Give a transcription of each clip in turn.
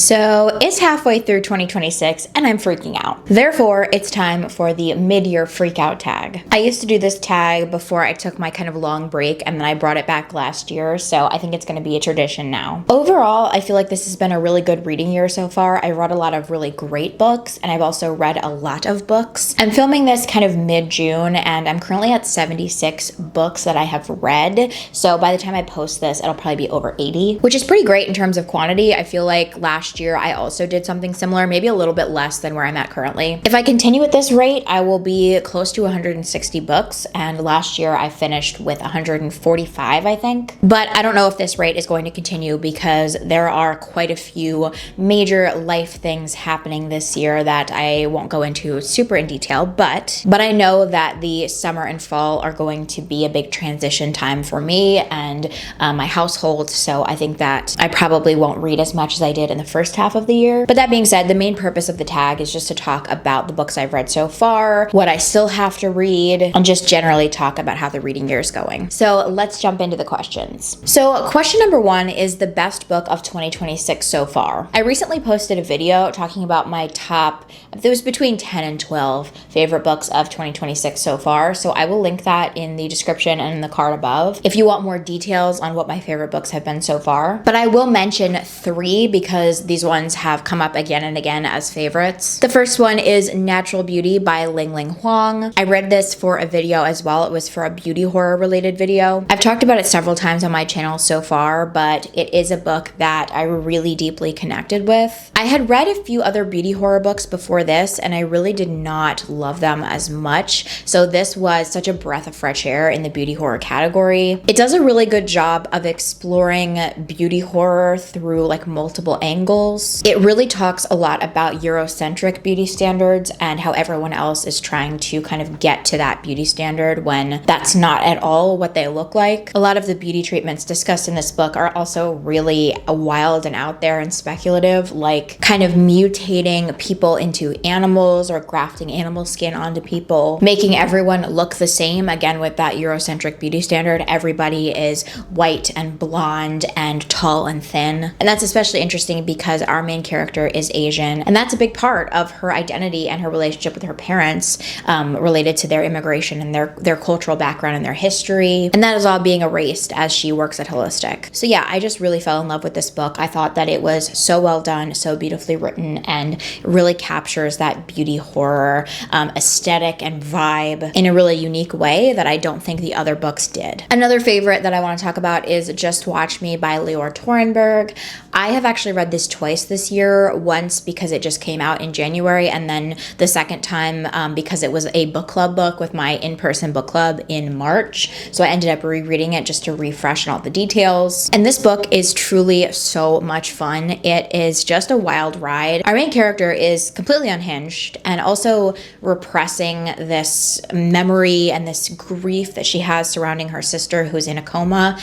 So it's halfway through 2026 and I'm freaking out. Therefore, it's time for the Mid-Year Freakout Tag. I used to do this tag before I took my kind of long break and then I brought it back last year, so I think it's going to be a tradition now. Overall, I feel like this has been a really good reading year so far. I read a lot of really great books and I've also read a lot of books. I'm filming this kind of mid-June and I'm currently at 76 books that I have read, so by the time I post this, it'll probably be over 80, which is pretty great in terms of quantity. I feel like last year I also did something similar, maybe a little bit less than where I'm at currently. If I continue at this rate, I will be close to 160 books, and last year I finished with 145, I think. But I don't know if this rate is going to continue because there are quite a few major life things happening this year that I won't go into super in detail, but I know that the summer and fall are going to be a big transition time for me and my household, so I think that I probably won't read as much as I did in the first half of the year. But that being said, the main purpose of the tag is just to talk about the books I've read so far, what I still have to read, and just generally talk about how the reading year is going. So let's jump into the questions. So question number 1 is the best book of 2026 so far. I recently posted a video talking about my top, it was between 10 and 12 favorite books of 2026 so far, so I will link that in the description and in the card above if you want more details on what my favorite books have been so far. But I will mention 3 because these ones have come up again and again as favorites. The first one is Natural Beauty by Ling Ling Huang. I read this for a video as well. It was for a beauty horror related video. I've talked about it several times on my channel so far, but it is a book that I really deeply connected with. I had read a few other beauty horror books before this and I really did not love them as much, so this was such a breath of fresh air in the beauty horror category. It does a really good job of exploring beauty horror through like multiple angles. It really talks a lot about Eurocentric beauty standards and how everyone else is trying to kind of get to that beauty standard when that's not at all what they look like. A lot of the beauty treatments discussed in this book are also really wild and out there and speculative, like kind of mutating people into animals or grafting animal skin onto people, making everyone look the same, again with that Eurocentric beauty standard. Everybody is white and blonde and tall and thin, and that's especially interesting because our main character is Asian, and that's a big part of her identity and her relationship with her parents, related to their immigration and their cultural background and their history, and that is all being erased as she works at Holistic. So yeah, I just really fell in love with this book. I thought that it was so well done, so beautifully written, and really captures that beauty horror aesthetic and vibe in a really unique way that I don't think the other books did. Another favorite that I want to talk about is Just Watch Me by Lior Torenberg. I have actually read this twice this year, once because it just came out in January, and then the second time because it was a book club book with my in-person book club in March. So I ended up rereading it just to refresh on all the details. And this book is truly so much fun. It is just a wild ride. Our main character is completely unhinged and also repressing this memory and this grief that she has surrounding her sister who's in a coma.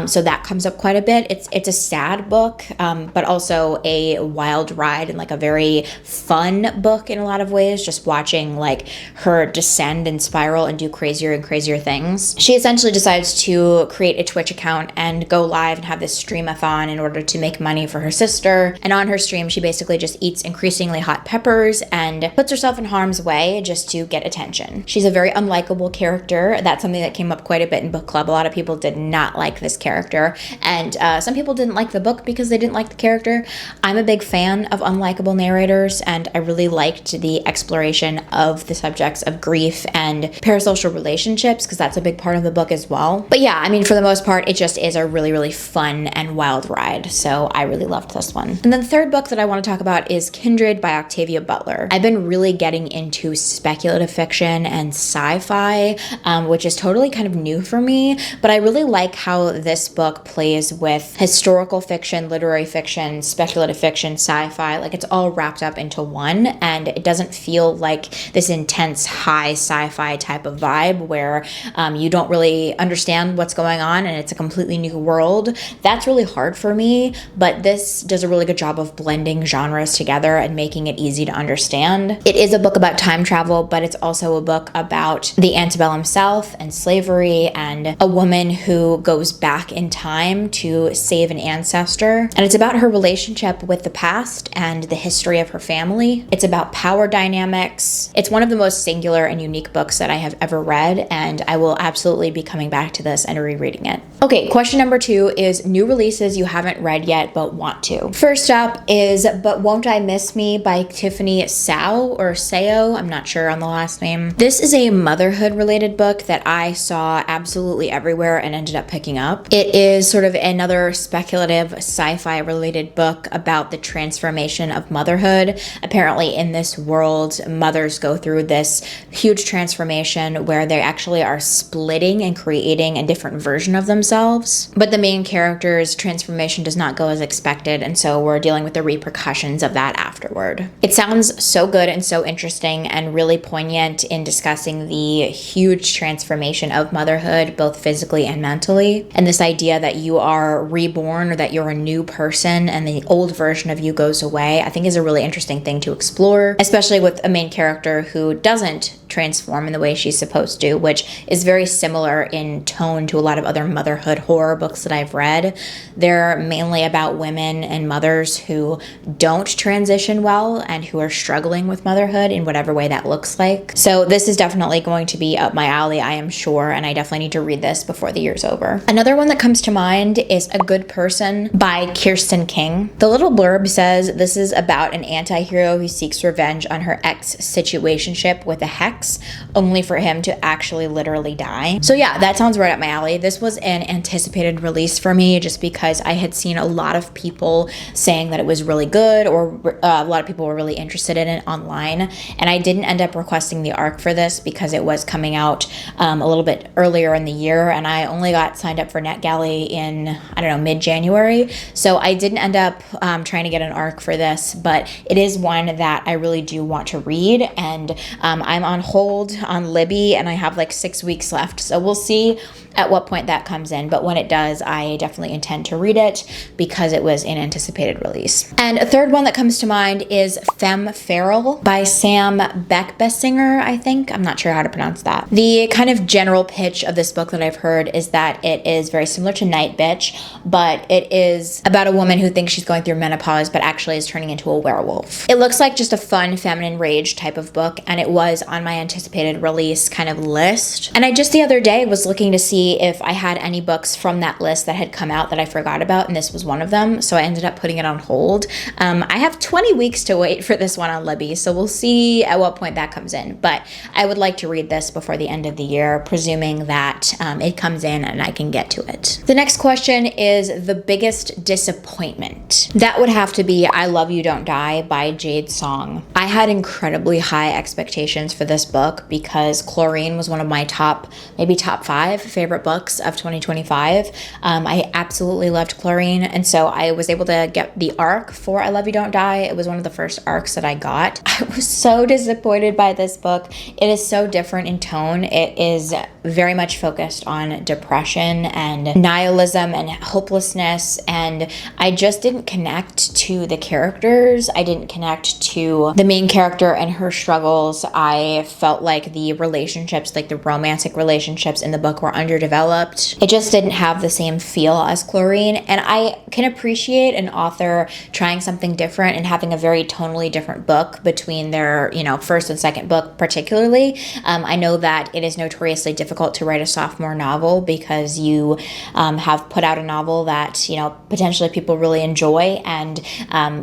So that comes up quite a bit. It's a sad book, but also a wild ride and like a very fun book in a lot of ways, just watching like her descend and spiral and do crazier and crazier things. She essentially decides to create a Twitch account and go live and have this stream-a-thon in order to make money for her sister. And on her stream, she basically just eats increasingly hot peppers and puts herself in harm's way just to get attention. She's a very unlikable character. That's something that came up quite a bit in book club. A lot of people did not like this character, and some people didn't like the book because they didn't like the character. I'm a big fan of unlikable narrators, and I really liked the exploration of the subjects of grief and parasocial relationships because that's a big part of the book as well. But yeah, I mean, for the most part, it just is a really, really fun and wild ride. So I really loved this one. And then the third book that I want to talk about is Kindred by Octavia Butler. I've been really getting into speculative fiction and sci-fi, which is totally kind of new for me, but I really like how this book plays with historical fiction, literary fiction, speculative fiction, sci-fi. Like, it's all wrapped up into one, and it doesn't feel like this intense high sci-fi type of vibe where you don't really understand what's going on and it's a completely new world. That's really hard for me, but this does a really good job of blending genres together and making it easy to understand. It is a book about time travel, but it's also a book about the antebellum South and slavery and a woman who goes back in time to save an ancestor. And it's about her relationship relationship with the past and the history of her family. It's about power dynamics. It's one of the most singular and unique books that I have ever read, and I will absolutely be coming back to this and rereading it. Okay, question number 2 is new releases you haven't read yet but want to. First up is But Won't I Miss Me by Tiffany Sao. I'm not sure on the last name. This is a motherhood related book that I saw absolutely everywhere and ended up picking up. It is sort of another speculative sci-fi related book about the transformation of motherhood. Apparently in this world, mothers go through this huge transformation where they actually are splitting and creating a different version of themselves. But the main character's transformation does not go as expected, and so we're dealing with the repercussions of that afterward. It sounds so good and so interesting and really poignant in discussing the huge transformation of motherhood, both physically and mentally. And this idea that you are reborn or that you're a new person and the old version of you goes away, I think is a really interesting thing to explore, especially with a main character who doesn't transform in the way she's supposed to, which is very similar in tone to a lot of other motherhood horror books that I've read. They're mainly about women and mothers who don't transition well and who are struggling with motherhood in whatever way that looks like. So this is definitely going to be up my alley, I am sure, and I definitely need to read this before the year's over. Another one that comes to mind is A Good Person by Kirsten King. The little blurb says this is about an anti-hero who seeks revenge on her ex-situationship with a hex, only for him to actually literally die. So yeah, that sounds right up my alley. This was an anticipated release for me just because I had seen a lot of people saying that it was really good, or a lot of people were really interested in it online, and I didn't end up requesting the ARC for this because it was coming out a little bit earlier in the year, and I only got signed up for NetGalley in, I don't know, mid-January, so I didn't end up trying to get an ARC for this, but it is one that I really do want to read, and I'm on hold on Libby, and I have like 6 weeks left, so we'll see at what point that comes in, but when it does, I definitely intend to read it because it was an anticipated release. And a third one that comes to mind is Femme Feral by Sam Beckbessinger, I think. I'm not sure how to pronounce that. The kind of general pitch of this book that I've heard is that it is very similar to Night Bitch, but it is about a woman who thinks she's going through menopause, but actually is turning into a werewolf. It looks like just a fun feminine rage type of book, and it was on my anticipated release kind of list. And I just the other day was looking to see if I had any books from that list that had come out that I forgot about, and this was one of them, so I ended up putting it on hold. I have 20 weeks to wait for this one on Libby, so we'll see at what point that comes in, but I would like to read this before the end of the year, presuming that it comes in and I can get to it. The next question is the biggest disappointment. That would have to be I Love You Don't Die by Jade Song. I had incredibly high expectations for this book because Chlorine was one of my maybe top 5 favorite books of 2025. I absolutely loved Chlorine, and so I was able to get the ARC for I Love You Don't Die. It was one of the first ARCs that I got. I was so disappointed by this book. It is so different in tone. It is very much focused on depression and nihilism and hopelessness, and I just didn't connect to the characters. I didn't connect to the main character and her struggles. I felt like the relationships, like the romantic relationships in the book, were underdeveloped. It just didn't have the same feel as Chlorine, and I can appreciate an author trying something different and having a very tonally different book between their, first and second book particularly. I know that it is notoriously difficult to write a sophomore novel because you have put out a novel that, potentially people really enjoy, and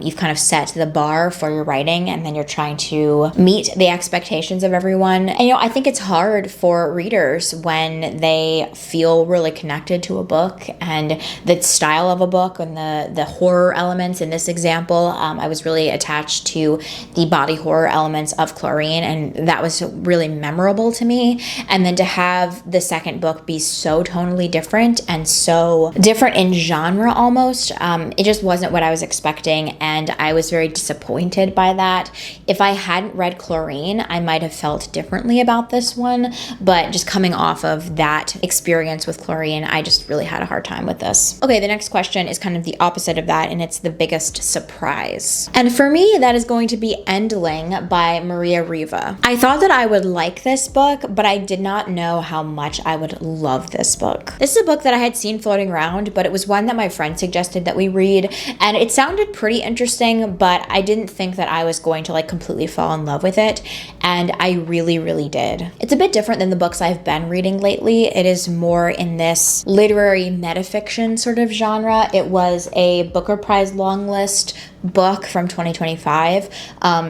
you've kind of set the bar for your writing, and then you're trying to meet the expectations of everyone. And, I think it's hard for readers when they feel really connected to a book and the style of a book and the horror elements. In this example, I was really attached to the body horror elements of Chlorine, and that was really memorable to me. And then to have the second book be so tonally different and so different in genre almost, it just wasn't what I was expecting, and I was very disappointed by that. If I hadn't read Chlorine, I might have felt differently about this one, but just coming off of that experience with chlorine. I just really had a hard time with this. Okay, the next question is kind of the opposite of that, and it's the biggest surprise. And for me, that is going to be Endling by Maria Riva. I thought that I would like this book, but I did not know how much I would love this book. This is a book that I had seen floating around, but it was one that my friend suggested that we read, and it sounded pretty interesting, but I didn't think that I was going to like completely fall in love with it, and I really, really did. It's a bit different than the books I've been reading lately. It is more in this literary metafiction sort of genre. It was a Booker Prize long list book from 2025.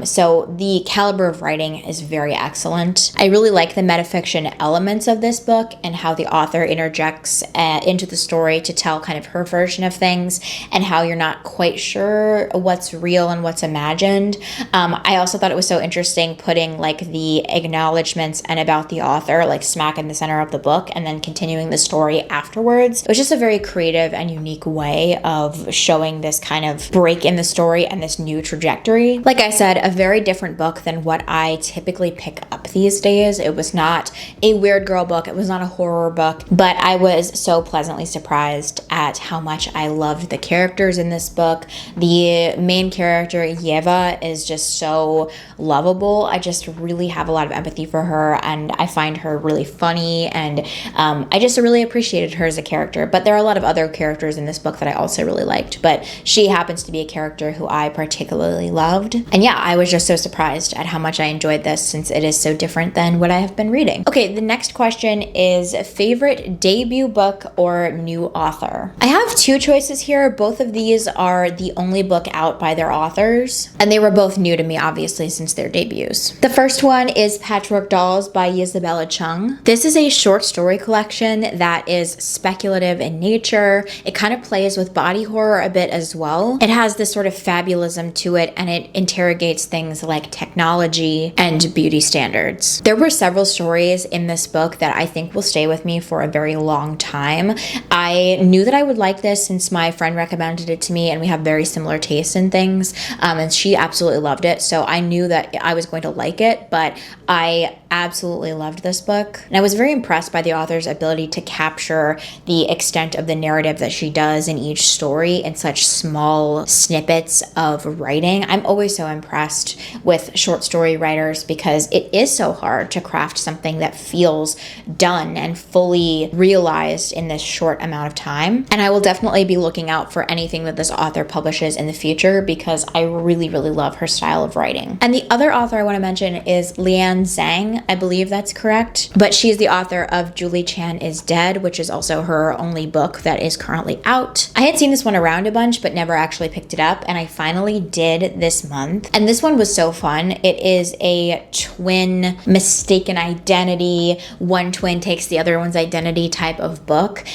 So the caliber of writing is very excellent. I really like the metafiction elements of this book and how the author interjects into the story to tell kind of her version of things and how you're not quite sure what's real and what's imagined. I also thought it was so interesting putting like the acknowledgments and about the author like smack in the center of the book and then continuing the story afterwards. It was just a very creative and unique way of showing this kind of break in the story and this new trajectory. Like I said, a very different book than what I typically pick up these days. It was not a weird girl book. It was not a horror book, but I was so pleasantly surprised at how much I loved the characters in this book. The main character, Yeva, is just so lovable. I just really have a lot of empathy for her, and I find her really funny, and I just really appreciated her as a character. But there are a lot of other characters in this book that I also really liked, but she happens to be a character who I particularly loved. And yeah, I was just so surprised at how much I enjoyed this since it is so different than what I have been reading. Okay, the next question is favorite debut book or new author. I have two choices here. Both of these are the only book out by their authors, and they were both new to me, obviously, since their debuts. The first one is Patchwork Dolls by Isabella Chung. This is a short story collection that is speculative in nature. It kind of plays with body horror a bit as well. It has this sort of fabulism to it, and it interrogates things like technology and beauty standards. There were several stories in this book that I think will stay with me for a very long time. I knew that I would like this since my friend recommended it to me, and we have very similar tastes in things, and she absolutely loved it, so I knew that I was going to like it, but I absolutely loved this book. And I was very impressed by the author's ability to capture the extent of the narrative that she does in each story in such small snippets of writing. I'm always so impressed with short story writers because it is so hard to craft something that feels done and fully realized in this short amount of time. And I will definitely be looking out for anything that this author publishes in the future because I really, really love her style of writing. And the other author I want to mention is Lian Zhang. I believe that's correct. But she is the author of Julie Chan is Dead, which is also her only book that is currently out. I had seen this one around a bunch, but never actually picked it up, and I finally did this month. And this one was so fun. It is a twin mistaken identity, one twin takes the other one's identity type of book,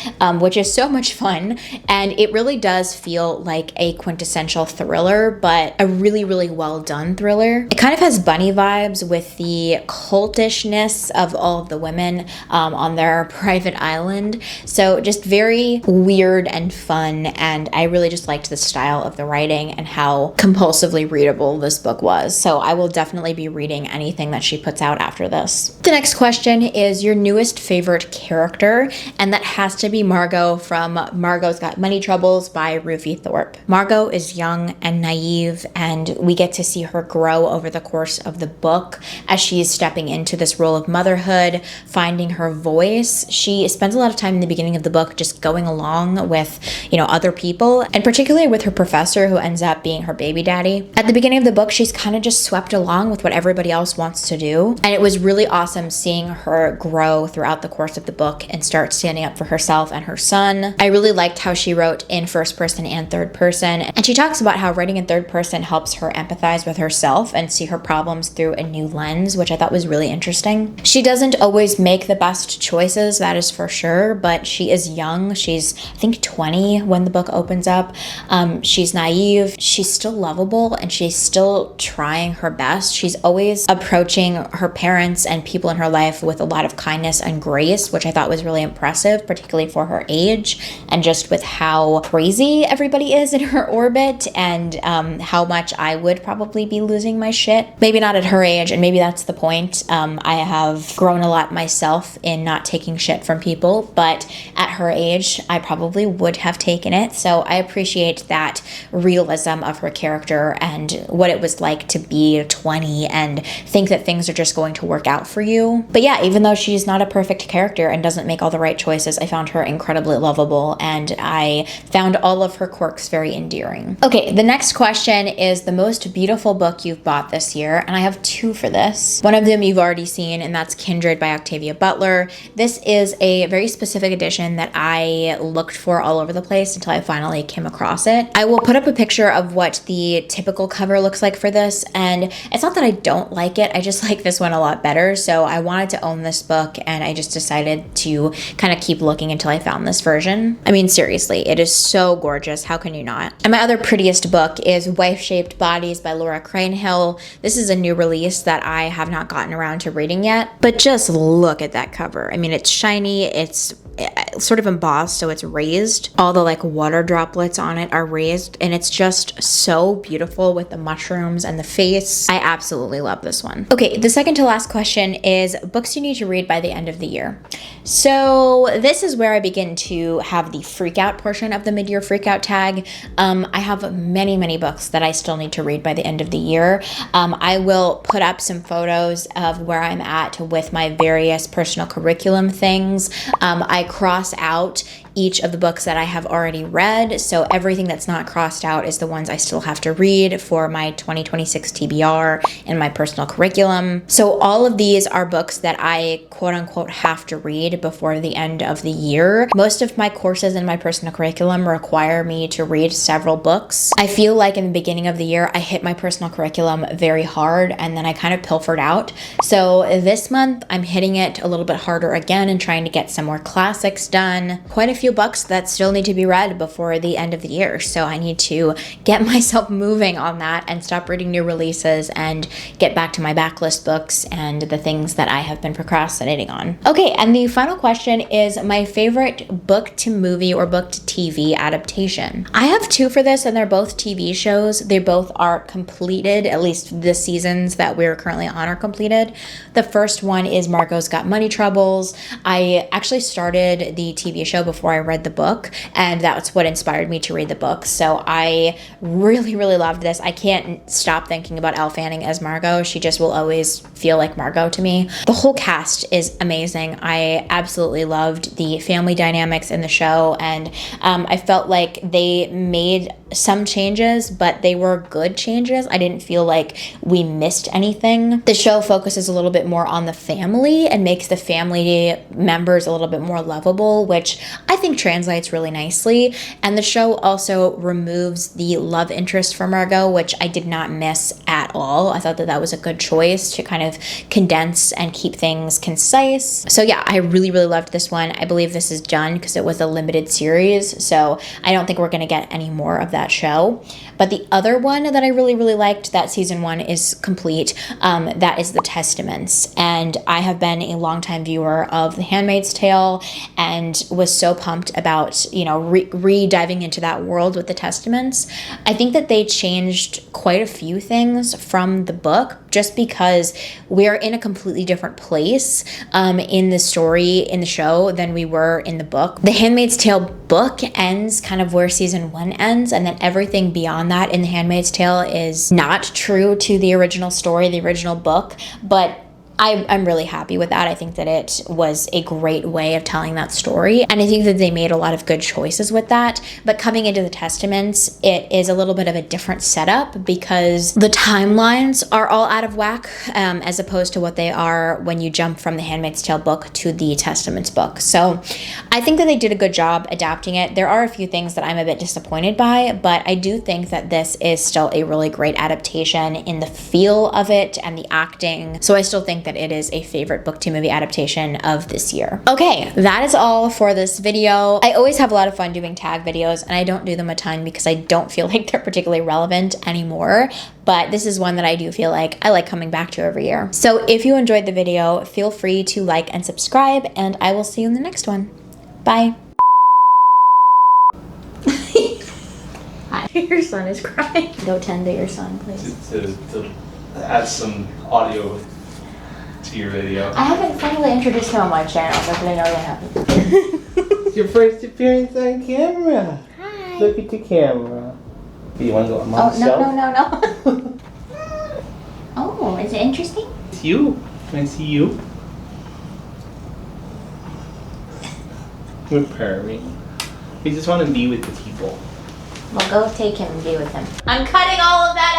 which is so much fun. And it really does feel like a quintessential thriller, but a really, really well done thriller. It kind of has Bunny vibes with the cultishness of all of the women on their private island. So just very weird and fun, and I really just liked the style of the writing and how compulsively readable this book was. So I will definitely be reading anything that she puts out after this. The next question is your newest favorite character, and that has to be Margot from Margot's Got Money Troubles by Rufi Thorpe. Margot is young and naive, and we get to see her grow over the course of the book as she is stepping into this role of motherhood, finding her voice. She spends a lot of time in the beginning of the book just going along with, other people, and particularly with her professor who ends up being her baby daddy. At the beginning of the book, she's kind of just swept along with what everybody else wants to do, and it was really awesome seeing her grow throughout the course of the book and start standing up for herself and her son. I really liked how she wrote in first person and third person, and she talks about how writing in third person helps her empathize with herself and see her problems through a new lens, which I thought was really interesting. She doesn't always make the best choices, that is for sure, but she is young. She's, I think, 20 when the book opens up. She's naive, perspective, she's still lovable and she's still trying her best. She's always approaching her parents and people in her life with a lot of kindness and grace, which I thought was really impressive, particularly for her age and just with how crazy everybody is in her orbit, and how much I would probably be losing my shit. Maybe not at her age, and maybe that's the point. I have grown a lot myself in not taking shit from people, but at her age, I probably would have taken it. So I appreciate that realism of her character and what it was like to be 20 and think that things are just going to work out for you. But yeah, even though she's not a perfect character and doesn't make all the right choices, I found her incredibly lovable, and I found all of her quirks very endearing. Okay, the next question is the most beautiful book you've bought this year, and I have two for this. One of them you've already seen, and that's Kindred by Octavia Butler. This is a very specific edition that I looked for all over the place until I finally came across it. I will put up a picture of what the typical cover looks like for this, and it's not that I don't like it, I just like this one a lot better. So I wanted to own this book, and I just decided to kind of keep looking until I found this version. I mean, seriously, it is so gorgeous. How can you not? And my other prettiest book is Wife-Shaped Bodies by Laura Cranehill. This is a new release that I have not gotten around to reading yet, but just look at that cover. I mean, it's shiny, it's sort of embossed, so it's raised. All the like water droplets on it are raised, and it's just so beautiful with the mushrooms and the face. I absolutely love this one. Okay, the second to last question is books you need to read by the end of the year. So this is where I begin to have the freak out portion of the Mid-Year Freakout Tag. I have many books that I still need to read by the end of the year. I will put up some photos of where I'm at with my various personal curriculum things. I cross out each of the books that I have already read. So everything that's not crossed out is the ones I still have to read for my 2026 TBR and my personal curriculum. So all of these are books that I quote unquote have to read before the end of the year. Most of my courses in my personal curriculum require me to read several books. I feel like in the beginning of the year, I hit my personal curriculum very hard and then I kind of pilfered out. So this month I'm hitting it a little bit harder again and trying to get some more classics done. Quite a few books that still need to be read before the end of the year. So I need to get myself moving on that and stop reading new releases and get back to my backlist books and the things that I have been procrastinating on. Okay, and the final question is my favorite book to movie or book to TV adaptation. I have two for this, and they're both TV shows. They both are completed, at least the seasons that we're currently on are completed. The first one is Margot's Got Money Troubles. I actually started the TV show before I read the book, and that's what inspired me to read the book. So I really loved this. I can't stop thinking about Elle Fanning as Margot. She just will always feel like Margot to me. The whole cast is amazing. I absolutely loved the family dynamics in the show, and I felt like they made some changes, but they were good changes. I didn't feel like we missed anything. The show focuses a little bit more on the family and makes the family members a little bit more lovable, which I think translates really nicely. And the show also removes the love interest for Margot, which I did not miss at all. I thought that that was a good choice to kind of condense and keep things concise. So yeah, I really loved this one. I believe this is done because it was a limited series, so I don't think we're going to get any more of that show. But the other one that I really liked, that season 1 is complete, that is The Testaments. And I have been a longtime viewer of The Handmaid's Tale and was so pumped about, re-diving into that world with The Testaments. I think that they changed quite a few things from the book just because we're in a completely different place in the story in the show than we were in the book. The Handmaid's Tale book ends kind of where season 1 ends, and then everything beyond that in The Handmaid's Tale is not true to the original story, the original book, but I'm really happy with that. I think that it was a great way of telling that story, and I think that they made a lot of good choices with that. But coming into The Testaments, it is a little bit of a different setup because the timelines are all out of whack as opposed to what they are when you jump from the Handmaid's Tale book to the Testaments book. So I think that they did a good job adapting it. There are a few things that I'm a bit disappointed by, but I do think that this is still a really great adaptation in the feel of it and the acting. So I still think that it is a favorite book to movie adaptation of this year. Okay, that is all for this video. I always have a lot of fun doing tag videos, and I don't do them a ton because I don't feel like they're particularly relevant anymore, but this is one that I do feel like I like coming back to every year. So if you enjoyed the video, feel free to like and subscribe, and I will see you in the next one. Bye. Hi. Your son is crying. Go tend to your son, please. To add some audio to your video. I haven't formally introduced him on my channel, but I know that happened. It's your first appearance on camera. Hi. Look at the camera. Do you want to go on mom's no. Oh, is it interesting? It's you. Can I see you? We're purring. We just want to be with the people. Well, go take him and be with him. I'm cutting all of that